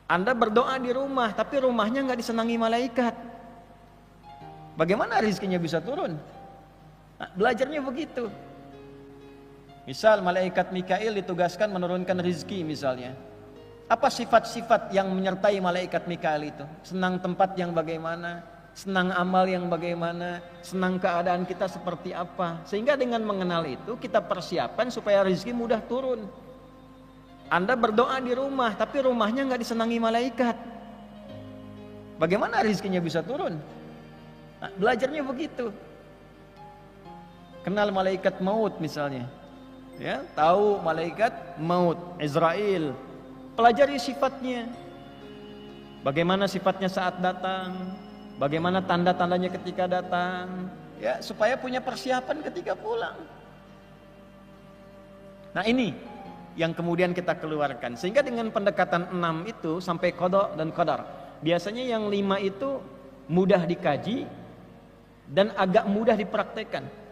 Anda berdoa di rumah, tapi rumahnya nggak disenangi malaikat. Bagaimana rezekinya bisa turun? Nah, belajarnya begitu. Misal malaikat Mikail ditugaskan menurunkan rezeki misalnya. Apa sifat-sifat yang menyertai malaikat Mikail itu? Senang tempat yang bagaimana? Senang amal yang bagaimana? Senang keadaan kita seperti apa? Sehingga dengan mengenal itu kita persiapkan supaya rezeki mudah turun. Anda berdoa di rumah, tapi rumahnya nggak disenangi malaikat. Bagaimana rezekinya bisa turun? Nah, belajarnya begitu. Kenal malaikat maut misalnya. Ya, tahu malaikat maut, Israel. Pelajari sifatnya. Bagaimana sifatnya saat datang, bagaimana tanda-tandanya ketika datang, ya, supaya punya persiapan ketika pulang. Nah, ini yang kemudian kita keluarkan. Sehingga dengan pendekatan 6 itu sampai qada dan qadar. Biasanya yang 5 itu mudah dikaji dan agak mudah dipraktekkan.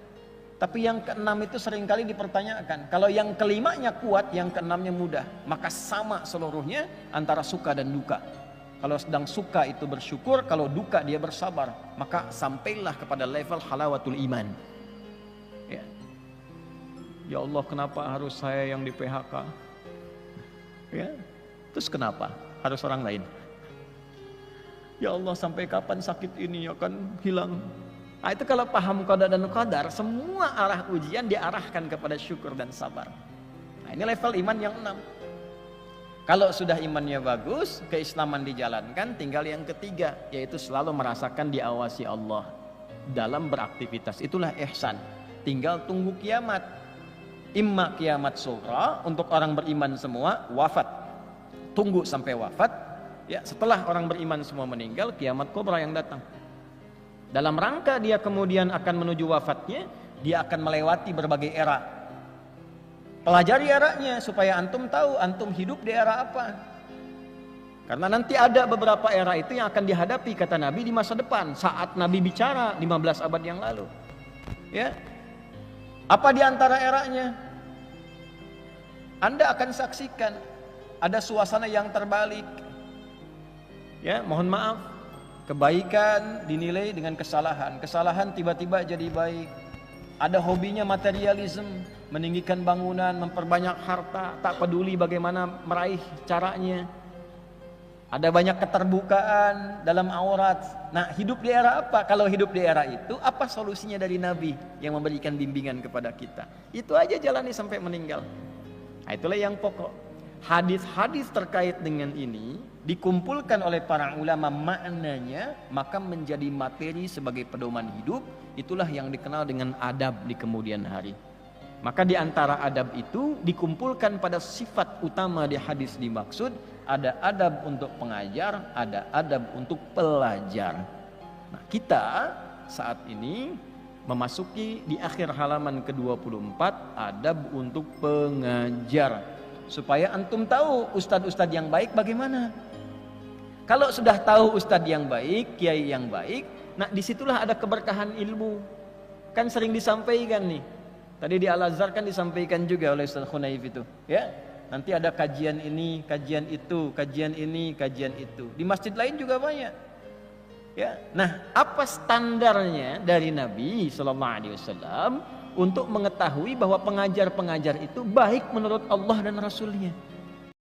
Tapi yang keenam itu seringkali dipertanyakan. Kalau yang kelimanya kuat, yang keenamnya mudah, maka sama seluruhnya antara suka dan duka. Kalau sedang suka itu bersyukur, kalau duka dia bersabar, maka sampailah kepada level halawatul iman. Ya, ya Allah, kenapa harus saya yang di PHK? Ya, terus kenapa harus orang lain? Ya Allah, sampai kapan sakit ini akan hilang? Nah, itu kalau paham qada dan qadar, semua arah ujian diarahkan kepada syukur dan sabar. Nah, ini level iman yang 6. Kalau sudah imannya bagus, keislaman dijalankan, tinggal yang ketiga, yaitu selalu merasakan diawasi Allah dalam beraktivitas. Itulah ihsan. Tinggal tunggu kiamat. Imma kiamat sughra untuk orang beriman semua, wafat. Tunggu sampai wafat. Ya, setelah orang beriman semua meninggal, kiamat kubra yang datang. Dalam rangka dia kemudian akan menuju wafatnya, dia akan melewati berbagai era. Pelajari eranya supaya antum tahu antum hidup di era apa. Karena nanti ada beberapa era itu yang akan dihadapi kata Nabi di masa depan saat Nabi bicara 15 abad yang lalu. Ya. Apa di antara eranya? Anda akan saksikan ada suasana yang terbalik. Ya, mohon maaf. Kebaikan dinilai dengan kesalahan. Kesalahan tiba-tiba jadi baik. Ada hobinya materialisme, meninggikan bangunan, memperbanyak harta, tak peduli bagaimana meraih caranya. Ada banyak keterbukaan dalam aurat. Nah, hidup di era apa? Kalau hidup di era itu, apa solusinya dari Nabi yang memberikan bimbingan kepada kita? Itu aja jalani sampai meninggal. Nah, itulah yang pokok. Hadis-hadis terkait dengan ini dikumpulkan oleh para ulama maknanya, maka menjadi materi sebagai pedoman hidup. Itulah yang dikenal dengan adab di kemudian hari. Maka di antara adab itu dikumpulkan pada sifat utama di hadis dimaksud. Ada adab untuk pengajar, ada adab untuk pelajar. Nah, kita saat ini memasuki di akhir halaman ke-24 adab untuk pengajar. Supaya antum tahu ustadz-ustadz yang baik bagaimana. Kalau sudah tahu ustadz yang baik, kiai yang baik, nah disitulah ada keberkahan ilmu. Kan sering disampaikan nih. Tadi di Al-Azhar kan disampaikan juga oleh Ustaz Khunaif itu. Ya, nanti ada kajian ini, kajian itu, kajian ini, kajian itu. Di masjid lain juga banyak. Ya, nah apa standarnya dari Nabi SAW untuk mengetahui bahwa pengajar-pengajar itu baik menurut Allah dan Rasulnya?